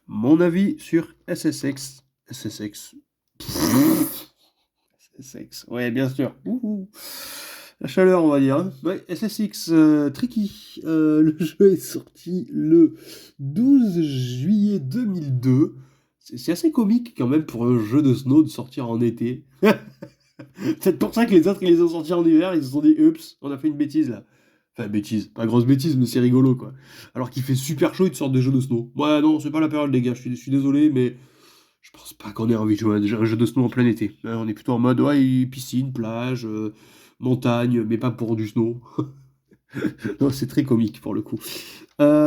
Mon avis sur SSX. SSX. SSX, ouais, bien sûr. Ouhou. La chaleur, on va dire. Hein. Ouais, SSX, Tricky. Le jeu est sorti le 12 juillet 2002. C'est assez comique quand même pour un jeu de snow de sortir en été. C'est pour ça que les autres, ils les ont sortis en hiver, ils se sont dit, oups, on a fait une bêtise là. Enfin, bêtise, pas grosse bêtise, mais c'est rigolo quoi. Alors qu'il fait super chaud, ils te sortent des jeux de snow. Ouais, non, c'est pas la période, les gars, je suis désolé, mais je pense pas qu'on ait envie de jouer à un jeu de snow en plein été. Hein, on est plutôt en mode, ouais, piscine, plage, montagne, mais pas pour du snow. Non, c'est très comique pour le coup.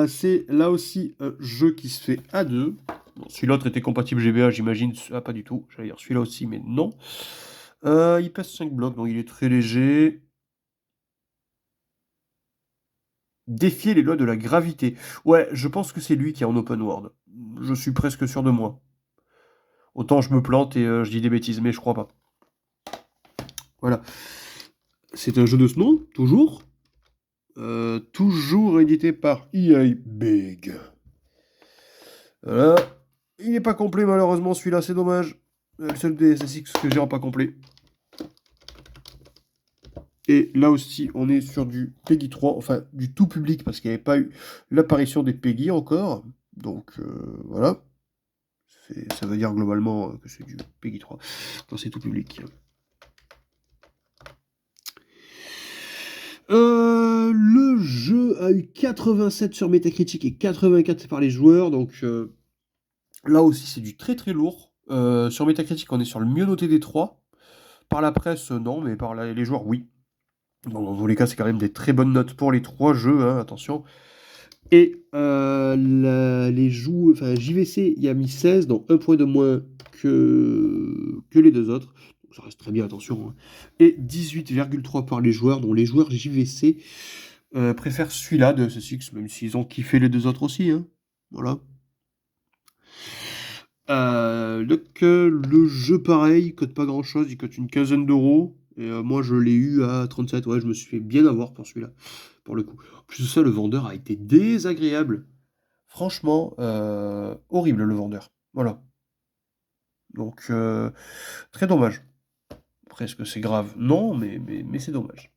C'est là aussi un jeu qui se fait à deux. Bon, celui-là était compatible GBA, j'imagine. Ah, pas du tout. J'allais dire celui-là aussi, mais non. Il pèse 5 blocs, donc il est très léger. Défier les lois de la gravité. Ouais, je pense que c'est lui qui est en open world. Je suis presque sûr de moi. Autant je me plante et je dis des bêtises, mais je crois pas. Voilà. C'est un jeu de snow, toujours. Toujours édité par EA Big. Voilà. Il n'est pas complet, malheureusement, celui-là, c'est dommage. Le seul DSSX que j'ai en pas complet. Et là aussi, on est sur du Peggy 3, enfin du tout public, parce qu'il n'y avait pas eu l'apparition des Peggy encore. Donc voilà. Ça veut dire globalement que c'est du Peggy 3 quand c'est tout public. Le jeu a eu 87 sur Metacritic et 84 par les joueurs, donc là aussi c'est du très très lourd. Sur Metacritic, on est sur le mieux noté des trois. Par la presse, non, mais par les joueurs, oui. Bon, dans tous les cas, c'est quand même des très bonnes notes pour les trois jeux, hein, attention. Et enfin, JVC, il y a mis 16, donc un point de moins que les deux autres. Donc ça reste très bien, attention. Hein. Et 18,3 par les joueurs, dont les joueurs JVC préfèrent celui-là de SSX, même s'ils ont kiffé les deux autres aussi. Hein. Voilà. Donc, le jeu, pareil, il coûte pas grand-chose, il coûte une quinzaine d'euros. Et moi, je l'ai eu à 37. Ouais, je me suis fait bien avoir pour celui-là, pour le coup. En plus de ça, le vendeur a été désagréable. Franchement, horrible le vendeur. Voilà. Donc, très dommage. Après, est-ce que c'est grave? Non, mais c'est dommage.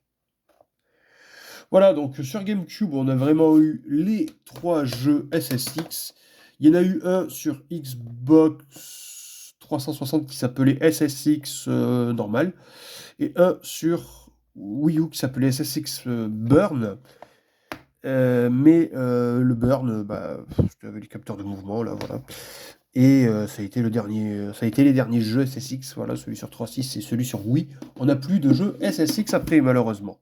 Voilà, donc sur GameCube, on a vraiment eu les trois jeux SSX. Il y en a eu un sur Xbox 360 qui s'appelait SSX normal, et un sur Wii U qui s'appelait SSX Burn. Mais le Burn, bah, tu avais les capteurs de mouvement, là, voilà. Et ça a été ça a été les derniers jeux SSX, voilà, celui sur 3.6 et celui sur Wii. On n'a plus de jeux SSX après, malheureusement.